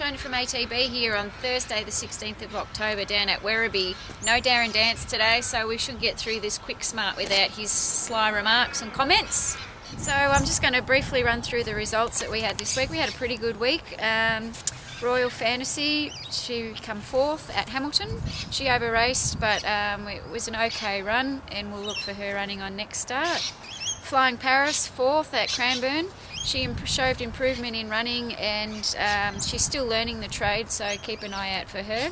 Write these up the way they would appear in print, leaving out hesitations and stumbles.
Shona from ATB here on Thursday the 16th of October down at Werribee. No Darren Dance today, so we should get through this quick smart without his sly remarks and comments. So I'm just going to briefly run through the results that we had this week. We had a pretty good week. Royal Fantasy, she come fourth at Hamilton. She over-raced, but it was an okay run, and we'll look for her running on next start. Flying Paris, fourth at Cranbourne. She showed improvement in running, and she's still learning the trade, so keep an eye out for her.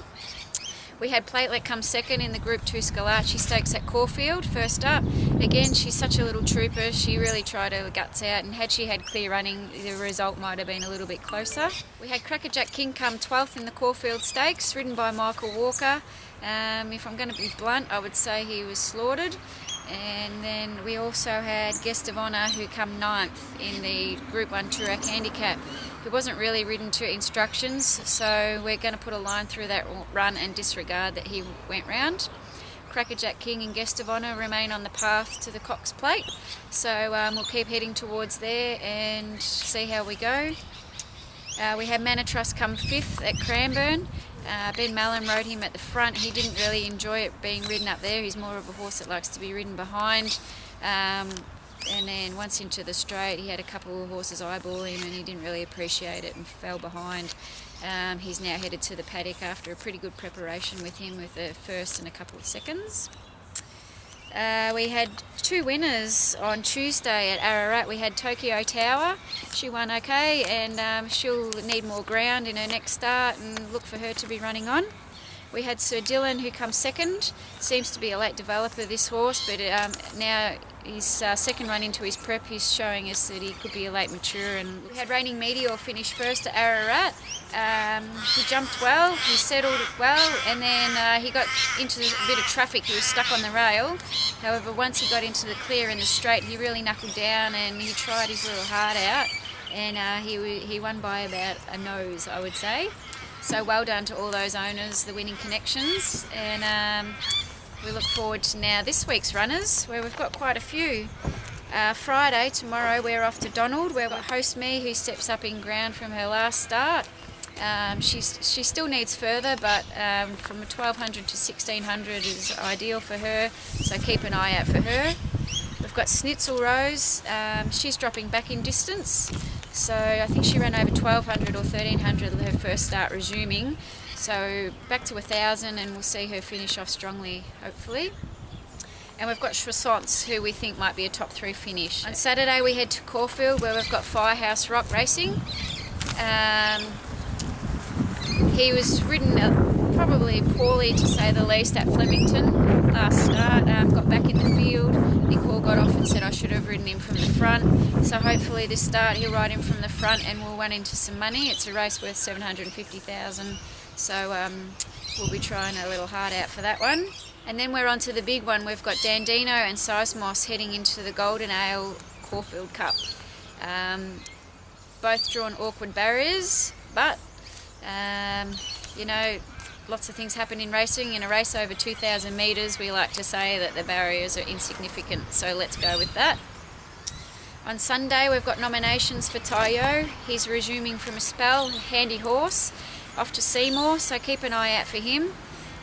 We had Platelet come second in the Group 2 Scalacci Stakes at Caulfield, first up. Again, she's such a little trooper. She really tried her guts out, and had she had clear running, the result might have been a little bit closer. We had Crackerjack King come 12th in the Caulfield Stakes, ridden by Michael Walker. If I'm going to be blunt, I would say he was slaughtered. And then we also had Guest of Honour, who come 9th in the Group 1 Toorak Handicap. He wasn't really ridden to instructions, so we're going to put a line through that run and disregard that he went round. Crackerjack King and Guest of Honour remain on the path to the Cox Plate, so we'll keep heading towards there and see how we go. We had Manor Trust come 5th at Cranbourne. Ben Mallon rode him at the front. He didn't really enjoy it being ridden up there. He's more of a horse that likes to be ridden behind. And then once into the straight, he had a couple of horses eyeball him, and he didn't really appreciate it and fell behind. He's now headed to the paddock after a pretty good preparation with him, with a first and a couple of seconds. We had two winners on Tuesday at Ararat. We had Tokyo Tower. She won okay, and she'll need more ground in her next start, and look for her to be running on. We had Sir Dylan, who comes second. Seems to be a late developer, this horse, but now his second run into his prep, he's showing us that he could be a late mature. And we had Reigning Meteor finish first at Ararat. He jumped well, he settled well, and then he got into a bit of traffic. He was stuck on the rail. However, once he got into the clear and the straight, he really knuckled down, and he tried his little heart out, and he won by about a nose, I would say. So well done to all those owners, the winning connections, and we look forward to now this week's runners, where we've got quite a few. Friday, tomorrow, we're off to Donald, where we'll host Me, who steps up in ground from her last start. She still needs further, but from 1200 to 1600 is ideal for her, so keep an eye out for her. We've got Snitzel Rose. She's dropping back in distance, so I think she ran over 1200 or 1300 her first start resuming, so back to 1000, and we'll see her finish off strongly, hopefully. And we've got Schwassons, who we think might be a top 3 finish. On Saturday we head to Caulfield, where we've got Firehouse Rock racing. He was ridden probably poorly, to say the least, at Flemington last start. Got back in the field. Nick Hall got off and said I should have ridden him from the front. So hopefully this start he'll ride him from the front, and we'll run into some money. It's a race worth $750,000, so we'll be trying a little hard out for that one. And then we're on to the big one. We've got Dandino and Seismos heading into the Golden Ale Caulfield Cup. Both drawn awkward barriers, but you know, lots of things happen in racing. In a race over 2,000 metres, we like to say that the barriers are insignificant, so let's go with that. On Sunday, we've got nominations for Tayo. He's resuming from a spell, handy horse, off to Seymour, so keep an eye out for him.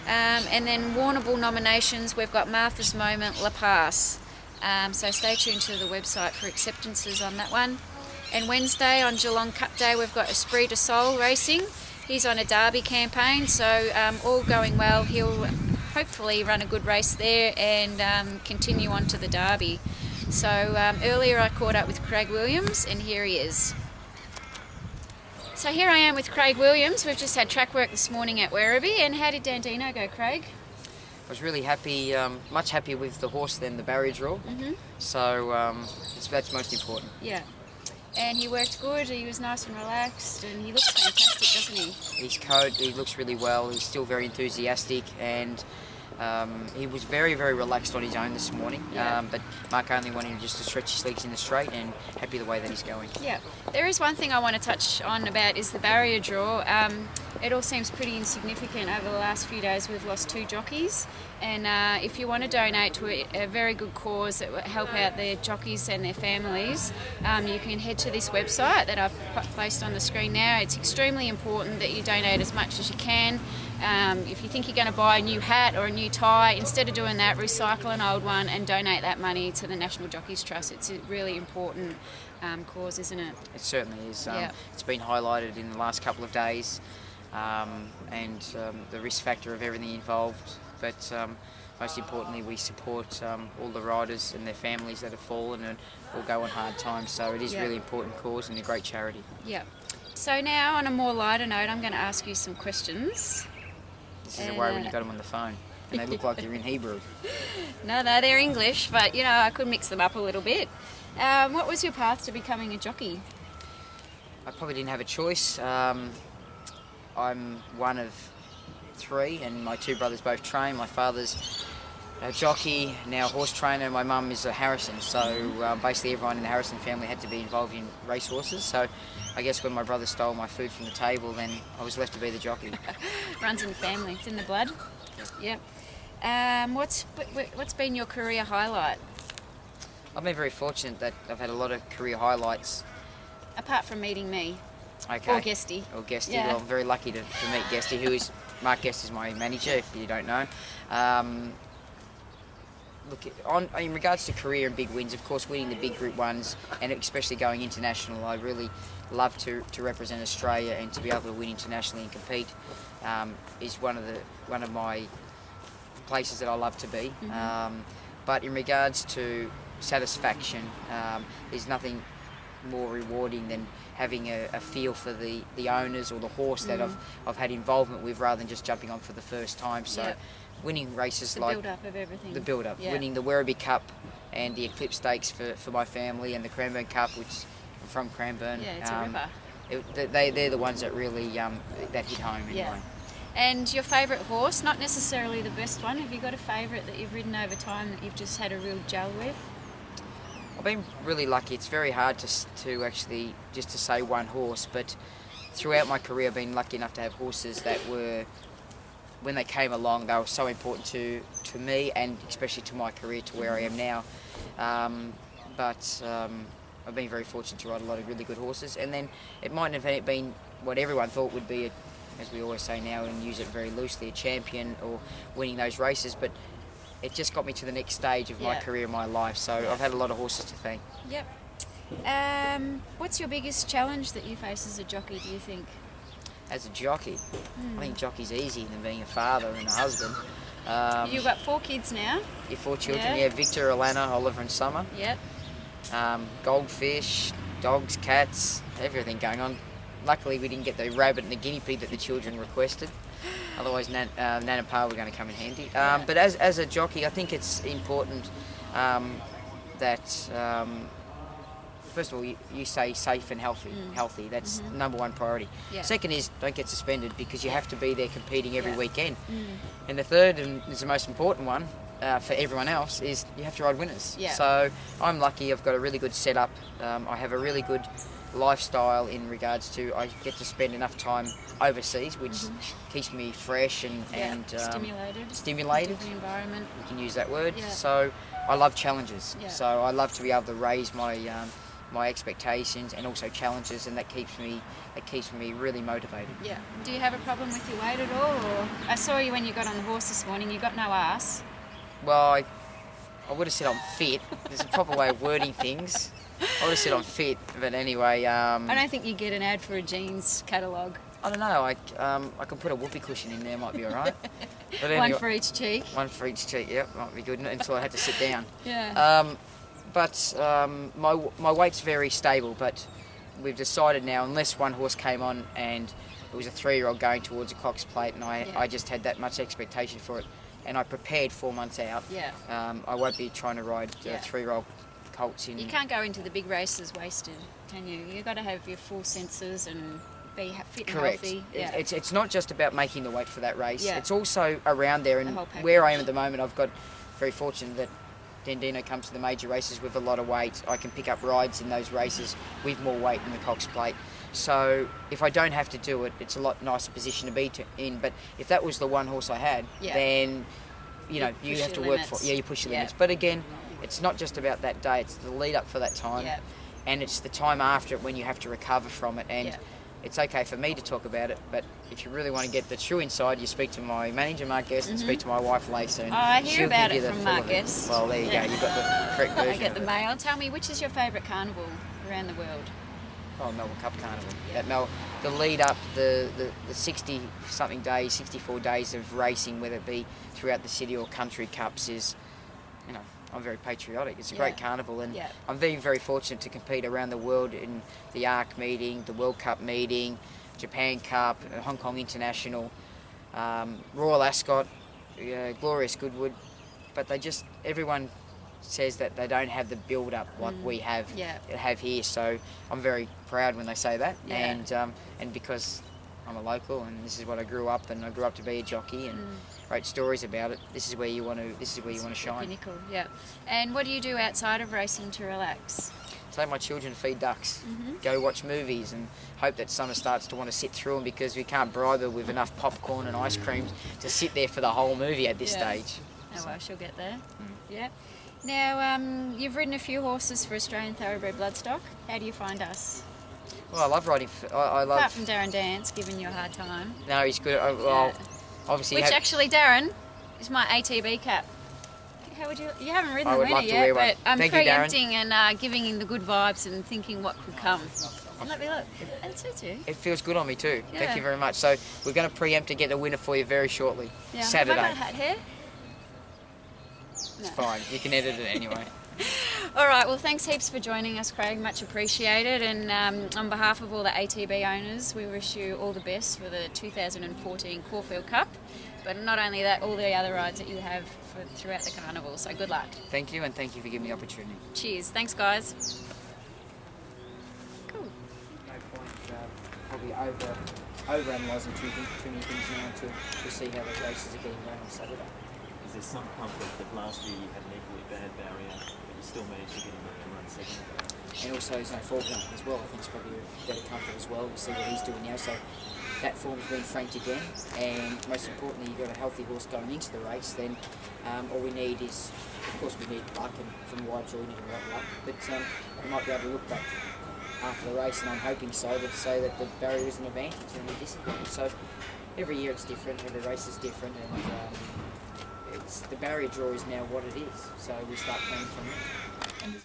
And then Warrnambool nominations, we've got Martha's Moment, La Passe. So stay tuned to the website for acceptances on that one. And Wednesday, on Geelong Cup Day, we've got Esprit de Sol racing. He's on a derby campaign, so all going well. He'll hopefully run a good race there and continue on to the derby. So earlier I caught up with Craig Williams, and here he is. So here I am with Craig Williams. We've just had track work this morning at Werribee. And how did Dandino go, Craig? I was really happy, much happier with the horse than the barrier draw. Mm-hmm. So that's most important. Yeah. And he worked good, he was nice and relaxed, and he looks fantastic, doesn't he? His coat, he looks really well, he's still very enthusiastic, and He was very, very relaxed on his own this morning, but Mark only wanted him just to stretch his legs in the straight, and happy the way that he's going. Yeah, there is one thing I want to touch on about is the barrier draw. It all seems pretty insignificant. Over the last few days we've lost 2 jockeys, and if you want to donate to a very good cause that will help out the jockeys and their families, you can head to this website that I've placed on the screen now. It's extremely important that you donate as much as you can. If you think you're going to buy a new hat or a new tie, instead of doing that, recycle an old one and donate that money to the National Jockeys Trust. It's a really important cause, isn't it? It certainly is. It's been highlighted in the last couple of days, and the risk factor of everything involved. But most importantly, we support all the riders and their families that have fallen and will go on hard times. So it is a really important cause and a great charity. Yeah. So now, on a more lighter note, I'm going to ask you some questions. This is a way when you got them on the phone and they look like they're in Hebrew. No, they're English, but you know, I could mix them up a little bit. What was your path to becoming a jockey? I probably didn't have a choice. I'm one of 3, and my 2 brothers both train. My father's a jockey, now a horse trainer. My mum is a Harrison, so basically everyone in the Harrison family had to be involved in racehorses. So I guess when my brother stole my food from the table, then I was left to be the jockey. Runs in the family. It's in the blood. Yep. What's been your career highlight? I've been very fortunate that I've had a lot of career highlights. Apart from meeting me. Okay. Or Guesty. Or Guesty. Yeah. Well, I'm very lucky to meet Guesty, who is Mark Guest is my manager, if you don't know. Look, in regards to career and big wins, of course, winning the big Group 1s and especially going international, I really love to represent Australia, and to be able to win internationally and compete is one of my places that I love to be. But in regards to satisfaction, there's nothing more rewarding than having a feel for the owners or the horse that I've had involvement with, rather than just jumping on for the first time. So winning races the like build-up of everything. The build-up, winning the Werribee Cup and the Eclipse Stakes for my family, and the Cranbourne Cup, which I'm from Cranbourne. Yeah, it's a river. They're the ones that really that hit home anyway. Yeah. And your favourite horse, not necessarily the best one. Have you got a favourite that you've ridden over time that you've just had a real gel with? I've been really lucky. It's very hard to actually just to say one horse, but throughout my career I've been lucky enough to have horses that were, when they came along, they were so important to me, and especially to my career, to where I am now. But I've been very fortunate to ride a lot of really good horses, and then it mightn't have been what everyone thought would be, as we always say now and use it very loosely, a champion or winning those races, but it just got me to the next stage of my career, my life. So I've had a lot of horses to thank. Yep. What's your biggest challenge that you face as a jockey, do you think? As a jockey, I think jockey's easier than being a father and a husband. You've got 4 kids now. Your 4 children, Victor, Alana, Oliver and Summer. Yep. Goldfish, dogs, cats, everything going on. Luckily we didn't get the rabbit and the guinea pig that the children requested. Otherwise Nan and Pa were going to come in handy. But as a jockey, I think it's important that first of all, you say safe and healthy. That's number 1 priority. Yeah. Second is don't get suspended, because you have to be there competing every weekend. And the third, and is the most important one for everyone else, is you have to ride winners. Yeah. So I'm lucky. I've got a really good setup. I have a really good lifestyle in regards to I get to spend enough time overseas, which keeps me fresh and stimulated. Different environment. We can use that word. Yeah. So I love challenges. Yeah. So I love to be able to raise my my expectations and also challenges, and that keeps me really motivated. Yeah. Do you have a problem with your weight at all? Or I saw you when you got on the horse this morning. You got no ass. Well, I would have said I'm fit. There's a proper way of wording things. I would have said I'm fit, but anyway. I don't think you get an ad for a jeans catalogue. I don't know. I can put a whoopee cushion in there. Might be all right. But anyway, one for each cheek. One for each cheek. Yep, might be good. Until I had to sit down. Yeah. But my weight's very stable. But we've decided now, unless one horse came on and it was a 3-year-old going towards a Cox Plate, and I just had that much expectation for it, and I prepared 4 months out. Yeah. I won't be trying to ride 3-year-old colts in. You can't go into the big races wasted, can you? You've got to have your full senses and be fit and Correct. healthy. Yeah. It's not just about making the weight for that race. Yeah. It's also around there, The and whole package. where I am at the moment, I've got very fortunate that Dandino comes to the major races with a lot of weight. I can pick up rides in those races with more weight in the Cox Plate. So if I don't have to do it, it's a lot nicer position to be in. But if that was the one horse I had, Yeah. then you push have to your work limits. for. Yeah, you push your Yeah. limits. But again, it's not just about that day. It's the lead up for that time, Yeah. and it's the time after it when you have to recover from it. And Yeah. it's okay for me to talk about it, but if you really want to get the true inside, you speak to my manager, Mark Guest, and speak to my wife, Lisa. And I hear she'll about give you it the from full Mark of it. Guest. Well, there you Yeah. go. You've got the correct version I get the of it. mail. Tell me, which is your favourite carnival around the world? Oh, Melbourne Cup Carnival. Yeah. The lead up, the 60-something days, 64 days of racing, whether it be throughout the city or country cups, is, I'm very patriotic. It's a great carnival, and Yeah. I'm very, very fortunate to compete around the world in the ARC meeting, the World Cup meeting, Japan Cup, Hong Kong International, Royal Ascot, Glorious Goodwood, but everyone says that they don't have the build-up like we have here. So I'm very proud when they say that, and because I'm a local and this is what I grew up, and I grew up to be a jockey and wrote stories about it. This is where you want to shine. Pinnacle, yeah. And what do you do outside of racing to relax? Take my children to feed ducks, go watch movies, and hope that Summer starts to want to sit through them, because we can't bribe her with enough popcorn and ice creams to sit there for the whole movie at this stage. Oh well, she'll get there. Yeah. Now, you've ridden a few horses for Australian Thoroughbred Bloodstock. How do you find us? Well, I love riding. I love. Apart from Darren Dance giving you a hard time. No, he's good. Obviously. Which actually, Darren, is my ATB cap. How would you? You haven't ridden I the would winner love to yet, wear one. but I'm Thank you, Darren. preempting and giving him the good vibes and thinking what could come. Let me look. And so too. It feels good on me too. Yeah. Thank you very much. So we're going to preempt and get a winner for you very shortly. Yeah. Saturday. Have I got hat hair? It's fine. You can edit it anyway. All right, well, thanks heaps for joining us, Craig. Much appreciated. And on behalf of all the ATB owners, we wish you all the best for the 2014 Caulfield Cup. But not only that, all the other rides that you have throughout the carnival. So good luck. Thank you, and thank you for giving me the opportunity. Cheers. Thanks, guys. Cool. No point probably over-analysing too many things now to see how the races are getting run on Saturday. Is there some comfort that last year you had an equally bad barrier, but you still managed to get him up to run second? And also his Faulkner as well. I think it's probably a better comfort as well. We'll see what he's doing now. So that form's been franked again, and most importantly, you've got a healthy horse going into the race. Then all we need is, of course, we need luck, and from wide draw, you need a lot of luck. But we might be able to look back after the race, and I'm hoping so, to say that the barrier is an advantage and we're disciplined. So every year it's different, every race is different, and the barrier draw is now what it is. So we start playing from it.